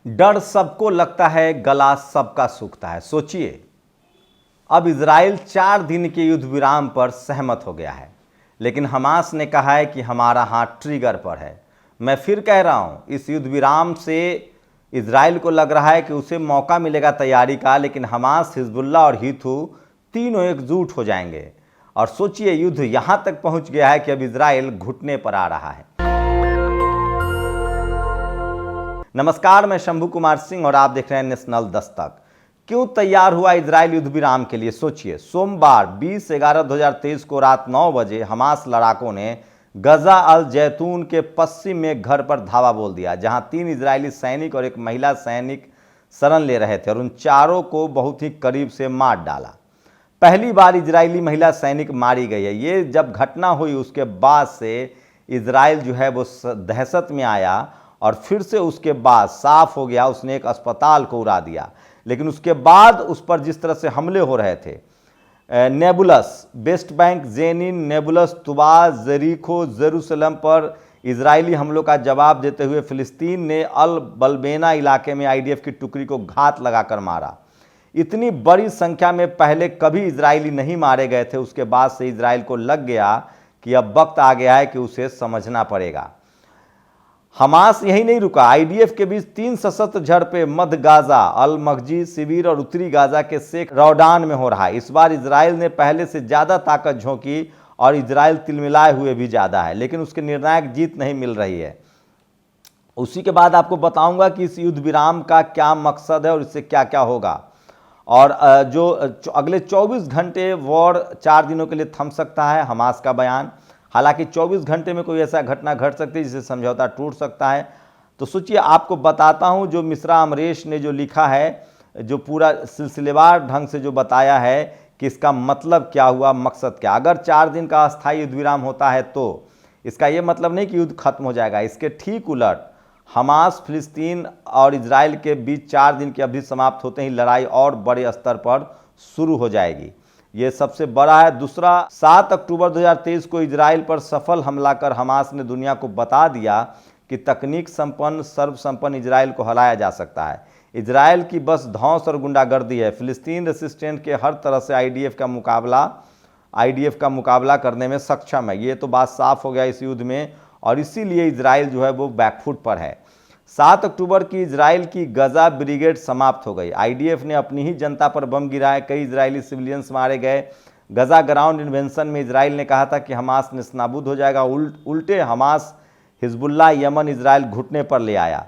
डर सबको लगता है, गला सबका सूखता है। सोचिए, अब इजराइल 4 दिन के युद्ध विराम पर सहमत हो गया है, लेकिन हमास ने कहा है कि हमारा हाथ ट्रिगर पर है। मैं फिर कह रहा हूं, इस युद्ध विराम से इजराइल को लग रहा है कि उसे मौका मिलेगा तैयारी का, लेकिन हमास, हिजबुल्लाह और हिथू तीनों एकजुट हो जाएंगे। और सोचिए, युद्ध यहां तक पहुंच गया है कि अब इजराइल घुटने पर आ रहा है। नमस्कार, मैं शंभू कुमार सिंह और आप देख रहे हैं नेशनल दस्तक। क्यों तैयार हुआ इजराइल युद्ध विराम के लिए? सोचिए, सोमवार 20/11/2023 को रात 9 बजे हमास लड़ाकों ने गजा अल जैतून के पश्चिम में एक घर पर धावा बोल दिया, जहां 3 इजरायली सैनिक और एक महिला सैनिक शरण ले रहे थे और उन चारों को बहुत ही करीब से मार डाला। पहली बार इजरायली महिला सैनिक मारी गई है। ये जब घटना हुई उसके बाद से इजराइल जो है वो दहशत में आया और फिर से उसके बाद साफ हो गया, उसने एक अस्पताल को उड़ा दिया। लेकिन उसके बाद उस पर जिस तरह से हमले हो रहे थे, Nablus, West Bank, Jenin, Nablus, Tubas, Jericho, Jerusalem पर इजरायली हमलों का जवाब देते हुए फिलिस्तीन ने अल बलबेना इलाके में आईडीएफ की टुकड़ी को घात लगाकर मारा। इतनी बड़ी संख्या में पहले कभी इजरायली नहीं मारे गए थे। उसके बाद से इजराइल को लग गया कि अब वक्त आ गया है कि उसे समझना पड़ेगा। हमास यही नहीं रुका, आईडीएफ के बीच 3 सशस्त्र झड़पें मध्य गाजा, अल मगजी शिविर और उत्तरी गाजा के शेख रौडान में हो रहा है। इस बार इजराइल ने पहले से ज्यादा ताकत झोंकी और इजराइल तिलमिलाए हुए भी ज्यादा है, लेकिन उसके निर्णायक जीत नहीं मिल रही है। उसी के बाद आपको बताऊंगा कि इस युद्ध विराम का क्या मकसद है और इससे क्या क्या होगा। और जो अगले 24 घंटे वॉर 4 दिनों के लिए थम सकता है, हमास का बयान। हालांकि 24 घंटे में कोई ऐसा घटना घट सकती है जिससे समझौता टूट सकता है। तो सोचिए, आपको बताता हूं, जो मिश्रा अमरेश ने जो लिखा है, जो पूरा सिलसिलेवार ढंग से जो बताया है कि इसका मतलब क्या हुआ, मकसद क्या। अगर 4 दिन का अस्थायी युद्ध विराम होता है तो इसका यह मतलब नहीं कि युद्ध खत्म हो जाएगा। इसके ठीक उलट, हमास, फिलिस्तीन और इजराइल के बीच 4 दिन की अवधि समाप्त होते ही लड़ाई और बड़े स्तर पर शुरू हो जाएगी। ये सबसे बड़ा है। दूसरा, 7 अक्टूबर 2023 को इजराइल पर सफल हमला कर हमास ने दुनिया को बता दिया कि तकनीक संपन्न, सर्वसंपन्न इजराइल को हराया जा सकता है। इजराइल की बस धौंस और गुंडागर्दी है। फिलिस्तीन रेसिस्टेंट के हर तरह से आईडीएफ का मुकाबला करने में सक्षम है। ये तो बात साफ हो गया इस युद्ध में, और इसीलिए इजराइल जो है वो बैकफुट पर है। 7 अक्टूबर की इजराइल की गजा ब्रिगेड समाप्त हो गई। आईडीएफ ने अपनी ही जनता पर बम गिराए, कई इजरायली सिविलियंस मारे गए। गजा ग्राउंड इन्वेंशन में इजराइल ने कहा था कि हमास नेस्तनाबूद हो जाएगा। उल्टे हमास, हिजबुल्लाह, यमन, इजराइल घुटने पर ले आया।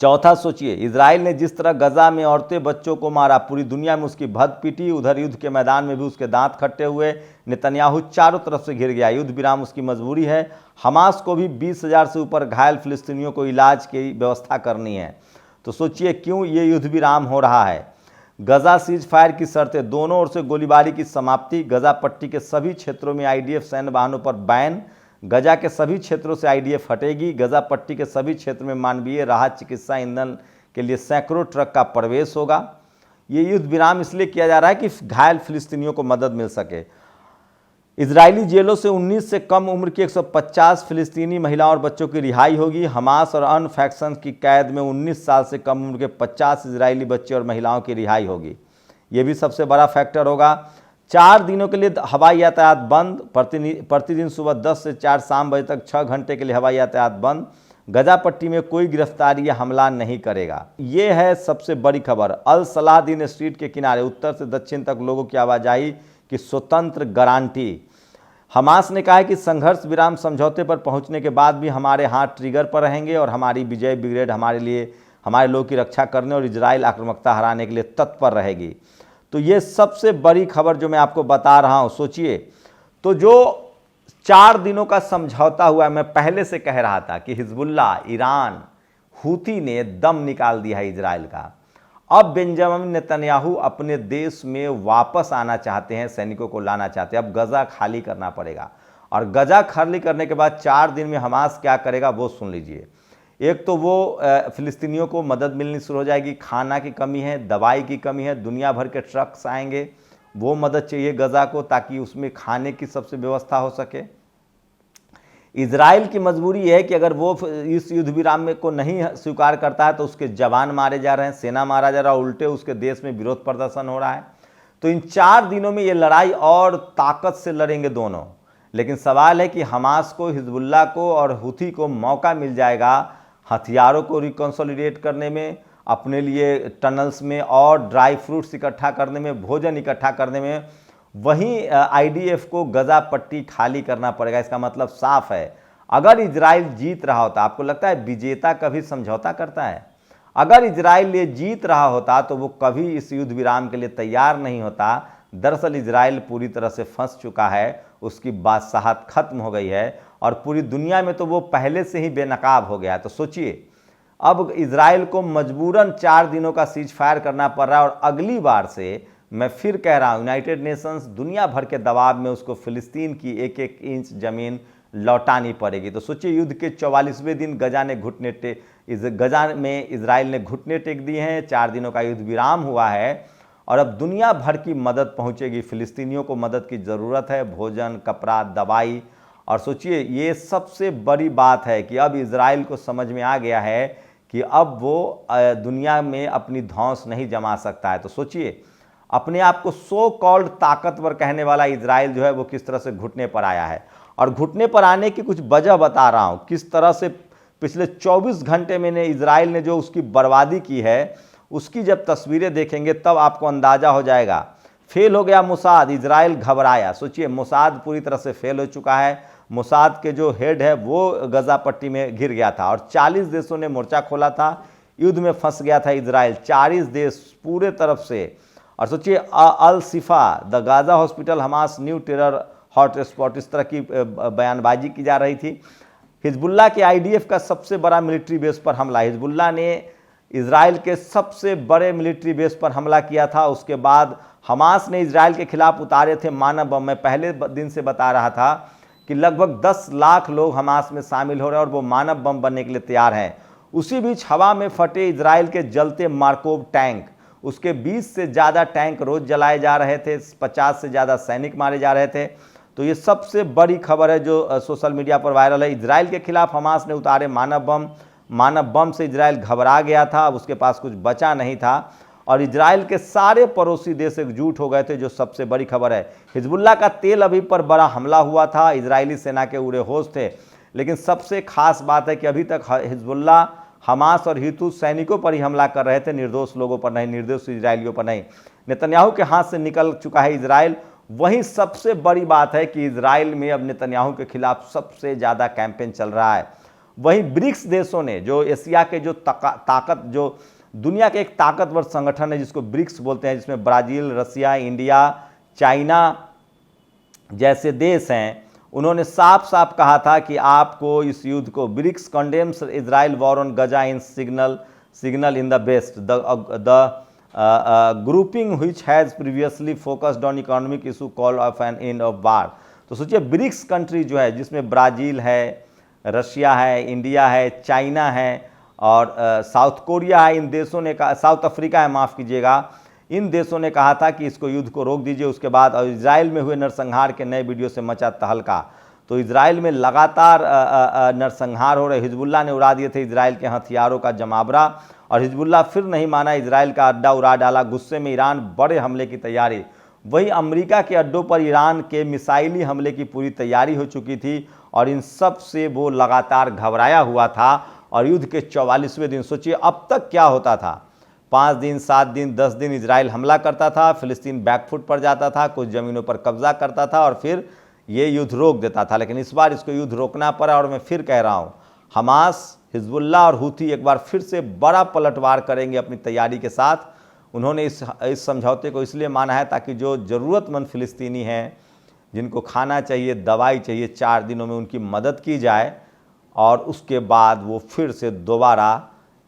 चौथा, सोचिए, इजराइल ने जिस तरह गजा में औरतें बच्चों को मारा, पूरी दुनिया में उसकी भद पीटी, उधर युद्ध के मैदान में भी उसके दांत खट्टे हुए। नेतन्याहू चारों तरफ से घिर गया। युद्ध विराम उसकी मजबूरी है। हमास को भी 20,000 से ऊपर घायल फिलिस्तीनियों को इलाज की व्यवस्था करनी है। तो सोचिए, क्यों ये युद्ध विराम हो रहा है। गजा सीज फायर की शर्तें, दोनों ओर से गोलीबारी की समाप्ति, गजा पट्टी के सभी क्षेत्रों में आईडीएफ सैन्य वाहनों पर बैन, गजा के सभी क्षेत्रों से आईडीएफ हटेगी, गजा पट्टी के सभी क्षेत्र में मानवीय राहत, चिकित्सा, ईंधन के लिए सैकड़ों ट्रक का प्रवेश होगा। ये युद्ध विराम इसलिए किया जा रहा है कि घायल फिलिस्तीनियों को मदद मिल सके। इजरायली जेलों से 19 से कम उम्र की 150 फिलिस्तीनी महिलाओं और बच्चों की रिहाई होगी। हमास और अन्य फैक्शंस की कैद में 19 साल से कम उम्र के 50 इजरायली बच्चे और महिलाओं की रिहाई होगी। ये भी सबसे बड़ा फैक्टर होगा। 4 दिनों के लिए हवाई यातायात बंद, प्रतिदिन सुबह 10 से 4 शाम बजे तक 6 घंटे के लिए हवाई यातायात बंद। गजा पट्टी में कोई गिरफ्तारी या हमला नहीं करेगा। ये है सबसे बड़ी खबर। अल सलाहदीन स्ट्रीट के किनारे उत्तर से दक्षिण तक लोगों की आवाजाही की स्वतंत्र गारंटी। हमास ने कहा है कि संघर्ष विराम समझौते पर पहुंचने के बाद भी हमारे हाथ ट्रिगर पर रहेंगे और हमारी विजय ब्रिगेड हमारे लोगों की रक्षा करने और इजराइल आक्रामकता हराने के लिए तत्पर रहेगी। तो ये सबसे बड़ी खबर जो मैं आपको बता रहा हूं। सोचिए, तो जो 4 दिनों का समझौता हुआ है, मैं पहले से कह रहा था कि हिजबुल्लाह, ईरान, हूथी ने दम निकाल दिया है इजराइल का। अब बेंजामिन नेतन्याहू अपने देश में वापस आना चाहते हैं, सैनिकों को लाना चाहते हैं। अब गजा खाली करना पड़ेगा, और गजा खाली करने के बाद 4 दिन में हमास क्या करेगा वो सुन लीजिए। एक तो वो फिलिस्तीनियों को मदद मिलनी शुरू हो जाएगी। खाना की कमी है, दवाई की कमी है, दुनिया भर के ट्रक्स आएंगे, वो मदद चाहिए गजा को ताकि उसमें खाने की सबसे व्यवस्था हो सके। इजराइल की मजबूरी है कि अगर वो इस युद्ध विराम में को नहीं स्वीकार करता है तो उसके जवान मारे जा रहे हैं, सेना मारा जा रहा है, उल्टे उसके देश में विरोध प्रदर्शन हो रहा है। तो इन 4 दिनों में ये लड़ाई और ताकत से लड़ेंगे दोनों। लेकिन सवाल है कि हमास को, हिजबुल्लाह को और हुथी को मौका मिल जाएगा हथियारों को रिकंसोलिडेट करने में, अपने लिए टनल्स में और ड्राई फ्रूट्स इकट्ठा करने में, भोजन इकट्ठा करने में। वहीं आईडीएफ को गजा पट्टी खाली करना पड़ेगा। इसका मतलब साफ है, अगर इजराइल जीत रहा होता, आपको लगता है विजेता कभी समझौता करता है? अगर इजराइल ये जीत रहा होता तो वो कभी इस युद्ध विराम के लिए तैयार नहीं होता। दरअसल इजराइल पूरी तरह से फंस चुका है, उसकी बादशाहत खत्म हो गई है और पूरी दुनिया में तो वो पहले से ही बेनकाब हो गया है। तो सोचिए, अब इजराइल को मजबूरन 4 दिनों का सीज फायर करना पड़ रहा है और अगली बार से मैं फिर कह रहा हूँ, यूनाइटेड नेशंस दुनिया भर के दबाव में उसको फिलिस्तीन की 1-1 इंच जमीन लौटानी पड़ेगी। तो सोचिए, युद्ध के 44वें दिन गजा में इजराइल ने घुटने टेक दिए हैं। 4 दिनों का युद्ध विराम हुआ है और अब दुनिया भर की मदद पहुंचेगी। फिलिस्तीनियों को मदद की ज़रूरत है, भोजन, कपड़ा, दवाई। और सोचिए, ये सबसे बड़ी बात है कि अब इजराइल को समझ में आ गया है कि अब वो दुनिया में अपनी धौंस नहीं जमा सकता है। तो सोचिए, अपने आप को सो कॉल्ड ताकतवर कहने वाला इजराइल जो है वो किस तरह से घुटने पर आया है। और घुटने पर आने की कुछ वजह बता रहा हूँ, किस तरह से पिछले 24 घंटे में इजराइल ने जो उसकी बर्बादी की है, उसकी जब तस्वीरें देखेंगे तब आपको अंदाज़ा हो जाएगा। फेल हो गया मोसाद, इजराइल घबराया। सोचिए, मोसाद पूरी तरह से फेल हो चुका है। मोसाद के जो हेड है वो गजा पट्टी में घिर गया था और 40 देशों ने मोर्चा खोला था। युद्ध में फंस गया था इजराइल, 40 देश पूरे तरफ से। और सोचिए, अल शिफा, the Gaza hospital, Hamas new terror hotspot, इस तरह की बयानबाजी की जा रही थी। हिजबुल्लाह के आईडीएफ का सबसे बड़ा मिलिट्री बेस पर हमला, हिजबुल्लाह ने इजराइल के सबसे बड़े मिलिट्री बेस पर हमला किया था। उसके बाद हमास ने इजराइल के खिलाफ उतारे थे मानव बम। मैं पहले दिन से बता रहा था कि लगभग 10 लाख लोग हमास में शामिल हो रहे हैं और वो मानव बम बनने के लिए तैयार हैं। उसी बीच हवा में फटे इजराइल के जलते मार्कोव टैंक, उसके 20 से ज़्यादा टैंक रोज जलाए जा रहे थे, 50 से ज़्यादा सैनिक मारे जा रहे थे। तो ये सबसे बड़ी खबर है जो सोशल मीडिया पर वायरल है। इजराइल के खिलाफ हमास ने उतारे मानव बम से इजराइल घबरा गया था, अब उसके पास कुछ बचा नहीं था और इजराइल के सारे पड़ोसी देश एकजुट हो गए थे, जो सबसे बड़ी खबर है। हिजबुल्लाह का तेल अवीव पर बड़ा हमला हुआ था, इजरायली सेना के उड़े होश थे। लेकिन सबसे खास बात है कि अभी तक हिजबुल्लाह हमास और हितू सैनिकों पर ही हमला कर रहे थे, निर्दोष लोगों पर नहीं, निर्दोष इजरायलियों पर नहीं। नेतन्याहू के हाथ से निकल चुका है इजराइल। वहीं सबसे बड़ी बात है कि इजराइल में अब नेतन्याहू के खिलाफ सबसे ज़्यादा कैंपेन चल रहा है। वहीं ब्रिक्स देशों ने, जो एशिया के जो ताकत, जो दुनिया के एक ताकतवर संगठन है जिसको ब्रिक्स बोलते हैं, जिसमें ब्राज़ील, रसिया, इंडिया, चाइना जैसे देश हैं, उन्होंने साफ साफ कहा था कि आपको इस युद्ध को, BRICS condemns Israel war on Gaza in signal in the best the grouping which has previously focused on economic issue call of an end of war. तो सोचिए, ब्रिक्स कंट्री जो है, जिसमें ब्राज़ील है, रशिया है, इंडिया है, China है और साउथ कोरिया है, इन देशों ने कहा, साउथ अफ्रीका है, माफ़ कीजिएगा, इन देशों ने कहा था कि इसको युद्ध को रोक दीजिए। उसके बाद और इजराइल में हुए नरसंहार के नए वीडियो से मचा तहलका। तो इजराइल में लगातार नरसंहार हो रहे। हिजबुल्लाह ने उड़ा दिए थे इजराइल के हथियारों का जमावड़ा और हिजबुल्लाह फिर नहीं माना, इजराइल का अड्डा उड़ा डाला। गुस्से में ईरान बड़े हमले की तैयारी। वही अमेरिका के अड्डों पर ईरान के मिसाइली हमले की पूरी तैयारी हो चुकी थी और इन सब से वो लगातार घबराया हुआ था। और युद्ध के 44वें दिन सोचिए अब तक क्या होता था। 5 दिन, 7 दिन, 10 दिन इजराइल हमला करता था, फिलिस्तीन बैकफुट पर जाता था, कुछ ज़मीनों पर कब्जा करता था और फिर ये युद्ध रोक देता था। लेकिन इस बार इसको युद्ध रोकना पड़ा और मैं फिर कह रहा हूँ, हमास, हिजबुल्लाह और हुथी एक बार फिर से बड़ा पलटवार करेंगे अपनी तैयारी के साथ। उन्होंने इस समझौते को इसलिए माना है ताकि जो ज़रूरतमंद फ़िलिस्तीनी हैं, जिनको खाना चाहिए, दवाई चाहिए, 4 दिनों में उनकी मदद की जाए और उसके बाद वो फिर से दोबारा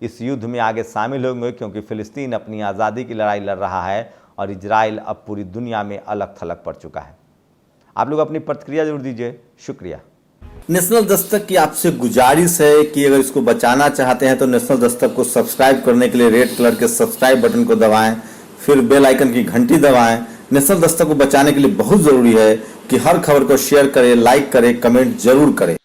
इस युद्ध में आगे शामिल होंगे, क्योंकि फ़िलिस्तीन अपनी आज़ादी की लड़ाई लड़ रहा है और इजराइल अब पूरी दुनिया में अलग थलग पड़ चुका है। आप लोग अपनी प्रतिक्रिया जरूर दीजिए। शुक्रिया। नेशनल दस्तक की आपसे गुजारिश है कि अगर इसको बचाना चाहते हैं तो नेशनल दस्तक को सब्सक्राइब करने के लिए रेड कलर के सब्सक्राइब बटन को दबाएं, फिर बेल आइकन की घंटी दबाएं। नेशनल दस्तक को बचाने के लिए बहुत ज़रूरी है कि हर खबर को शेयर करें, लाइक करें, कमेंट जरूर करें।